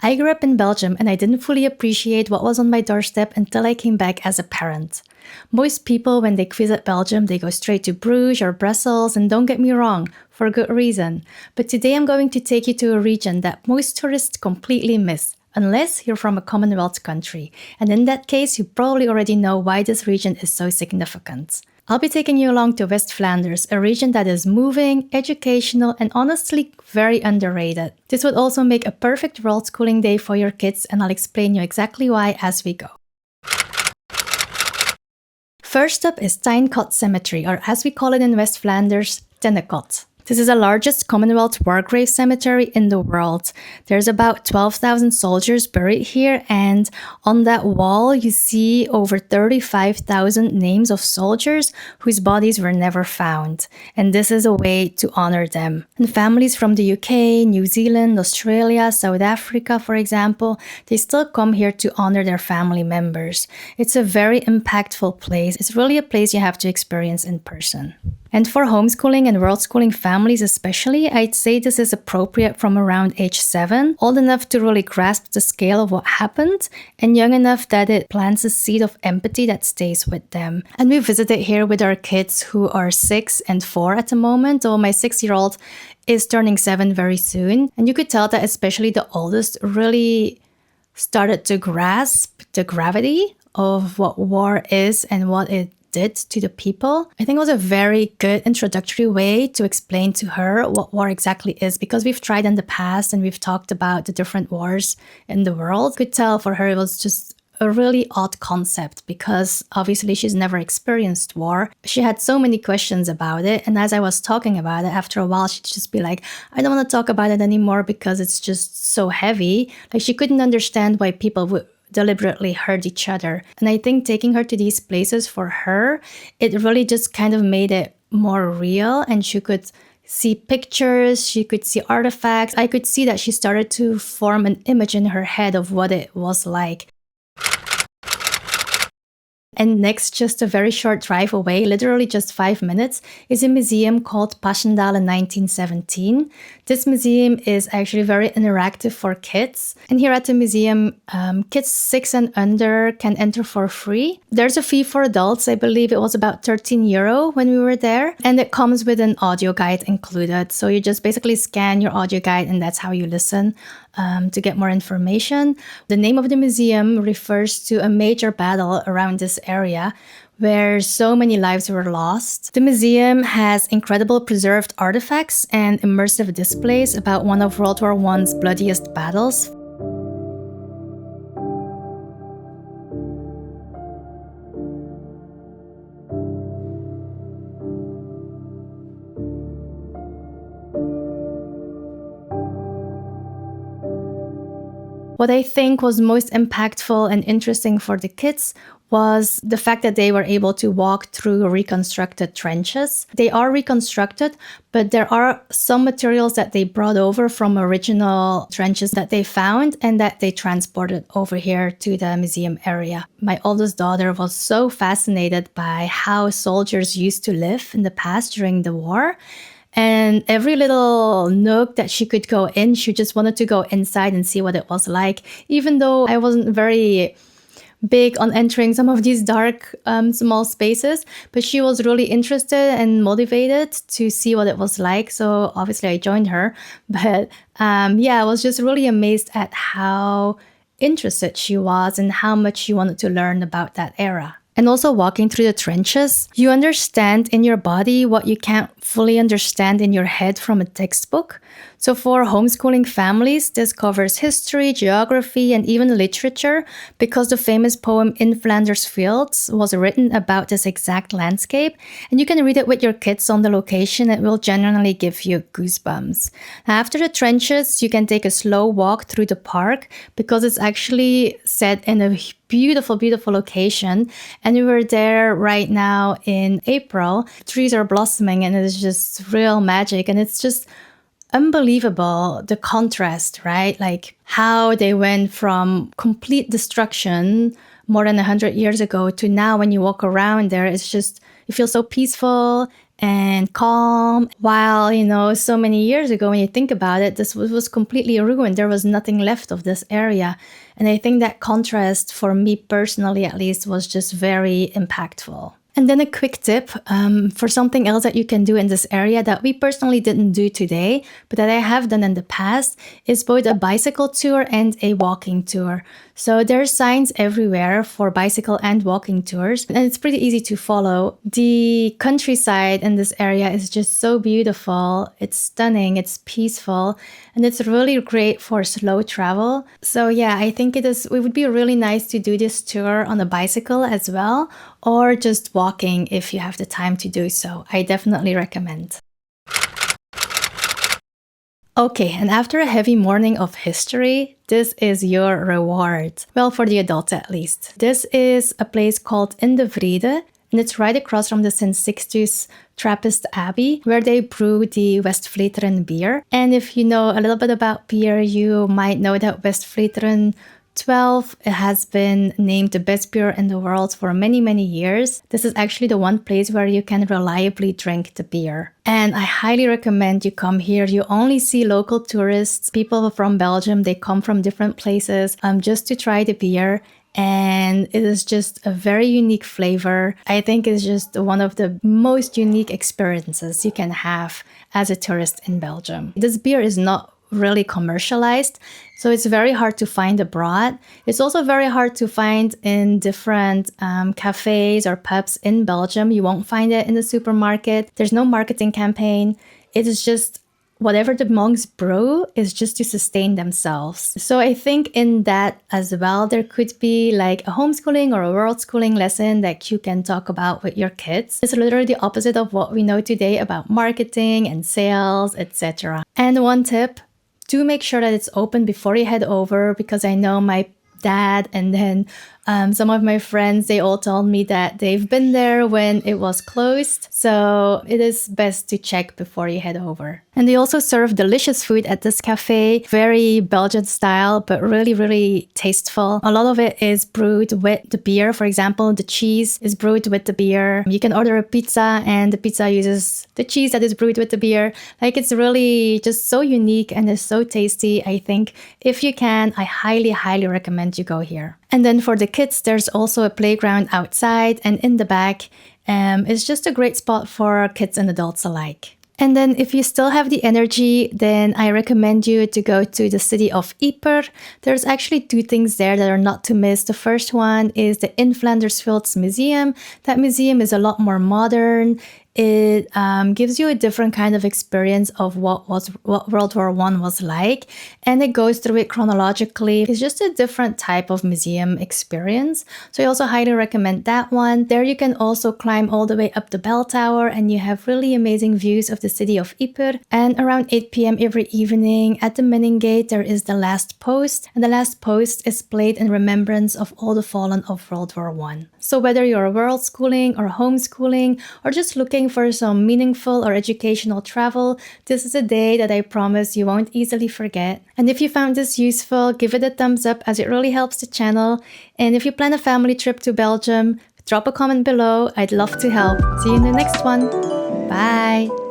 I grew up in Belgium and I didn't fully appreciate what was on my doorstep until I came back as a parent. Most people, when they visit Belgium, they go straight to Bruges or Brussels, and don't get me wrong, for good reason. But today I'm going to take you to a region that most tourists completely miss, unless you're from a Commonwealth country. And in that case, you probably already know why this region is so significant. I'll be taking you along to West Flanders, a region that is moving, educational, and honestly very underrated. This would also make a perfect world schooling day for your kids, and I'll explain you exactly why as we go. First up is Tyne Cot Cemetery, or as we call it in West Flanders, Tyne Cot. This is the largest Commonwealth war grave cemetery in the world. There's about 12,000 soldiers buried here, and on that wall you see over 35,000 names of soldiers whose bodies were never found. And this is a way to honor them. And families from the UK, New Zealand, Australia, South Africa, for example, they still come here to honor their family members. It's a very impactful place. It's really a place you have to experience in person. And for homeschooling and world schooling families especially, I'd say this is appropriate from around age 7, old enough to really grasp the scale of what happened, and young enough that it plants a seed of empathy that stays with them. And we visited here with our kids who are 6 and 4 at the moment, though my 6-year-old is turning 7 very soon. And you could tell that especially the oldest really started to grasp the gravity of what war is and what it did to the people. I think it was a very good introductory way to explain to her what war exactly is, because we've tried in the past and we've talked about the different wars in the world. Could tell for her it was just a really odd concept because obviously she's never experienced war. She had so many questions about it, and as I was talking about it, after a while she'd just be like, I don't want to talk about it anymore because it's just so heavy. Like, she couldn't understand why people would deliberately hurt each other. And I think taking her to these places for her, it really just kind of made it more real, and she could see pictures, she could see artifacts. I could see that she started to form an image in her head of what it was like. And next, just a very short drive away, literally just 5 minutes, is a museum called Passchendaele 1917. This museum is actually very interactive for kids. And here at the museum, kids 6 and under can enter for free. There's a fee for adults. I believe it was about €13 when we were there. And it comes with an audio guide included. So you just basically scan your audio guide and that's how you listen to get more information. The name of the museum refers to a major battle around this area where so many lives were lost. The museum has incredible preserved artifacts and immersive displays about one of World War I's bloodiest battles. What I think was most impactful and interesting for the kids was the fact that they were able to walk through reconstructed trenches. They are reconstructed, but there are some materials that they brought over from original trenches that they found and that they transported over here to the museum area. My oldest daughter was so fascinated by how soldiers used to live in the past during the war. And every little nook that she could go in, she just wanted to go inside and see what it was like. Even though I wasn't very big on entering some of these dark, small spaces, but she was really interested and motivated to see what it was like. So obviously I joined her. But I was just really amazed at how interested she was and how much she wanted to learn about that era. And also walking through the trenches, you understand in your body what you can't fully understand in your head from a textbook. So for homeschooling families, this covers history, geography, and even literature, because the famous poem In Flanders Fields was written about this exact landscape. And you can read it with your kids on the location. It will genuinely give you goosebumps. After the trenches, you can take a slow walk through the park because it's actually set in a beautiful, beautiful location. And we were there right now in April. Trees are blossoming and it is just real magic. And it's just unbelievable, the contrast, right? Like how they went from complete destruction more than 100 years ago to now when you walk around there, it's just, you feel so peaceful and calm. While, so many years ago, when you think about it, this was completely ruined. There was nothing left of this area. And I think that contrast, for me personally at least, was just very impactful. And then a quick tip for something else that you can do in this area that we personally didn't do today, but that I have done in the past, is both a bicycle tour and a walking tour. So there are signs everywhere for bicycle and walking tours, and it's pretty easy to follow. The countryside in this area is just so beautiful. It's stunning, it's peaceful, and it's really great for slow travel. So yeah, I think it would be really nice to do this tour on a bicycle as well, or just walking if you have the time to do so. I definitely recommend. Okay, and after a heavy morning of history, this is your reward. Well, for the adults at least. This is a place called In De Vrede, and it's right across from the Sint-Sixtus Abbey, where they brew the Westvleteren beer. And if you know a little bit about beer, you might know that Westvleteren 12 has been named the best beer in the world for many, many years. This is actually the one place where you can reliably drink the beer. And I highly recommend you come here. You only see local tourists, people from Belgium. They come from different places just to try the beer. And it is just a very unique flavor. I think it's just one of the most unique experiences you can have as a tourist in Belgium. This beer is not really commercialized, so it's very hard to find abroad. It's also very hard to find in different cafes or pubs in Belgium. You won't find it in the supermarket. There's no marketing campaign. It is just whatever the monks brew is just to sustain themselves. So I think in that as well, there could be like a homeschooling or a world schooling lesson that you can talk about with your kids. It's literally the opposite of what we know today about marketing and sales, etc. And one tip, do make sure that it's open before you head over, because I know my dad and then some of my friends, they all told me that they've been there when it was closed. So it is best to check before you head over. And they also serve delicious food at this cafe, very Belgian style, but really, really tasteful. A lot of it is brewed with the beer. For example, the cheese is brewed with the beer. You can order a pizza and the pizza uses the cheese that is brewed with the beer. Like, it's really just so unique and it's so tasty. I think if you can, I highly, highly recommend you go here. And then for the kids, there's also a playground outside and in the back. It's just a great spot for kids and adults alike. And then if you still have the energy, then I recommend you to go to the city of Ypres. There's actually two things there that are not to miss. The first one is the In Flanders Museum. That museum is a lot more modern. It gives you a different kind of experience of what World War I was like, and it goes through it chronologically. It's just a different type of museum experience. So I also highly recommend that one. There you can also climb all the way up the bell tower, and you have really amazing views of the city of Ypres. And around 8 p.m. every evening at the Minning Gate, there is the last post, and the last post is played in remembrance of all the fallen of World War I. So whether you're world schooling or homeschooling or just looking for some meaningful or educational travel, this is a day that I promise you won't easily forget. And if you found this useful, give it a thumbs up, as it really helps the channel. And if you plan a family trip to Belgium, drop a comment below. I'd love to help. See you in the next one. Bye.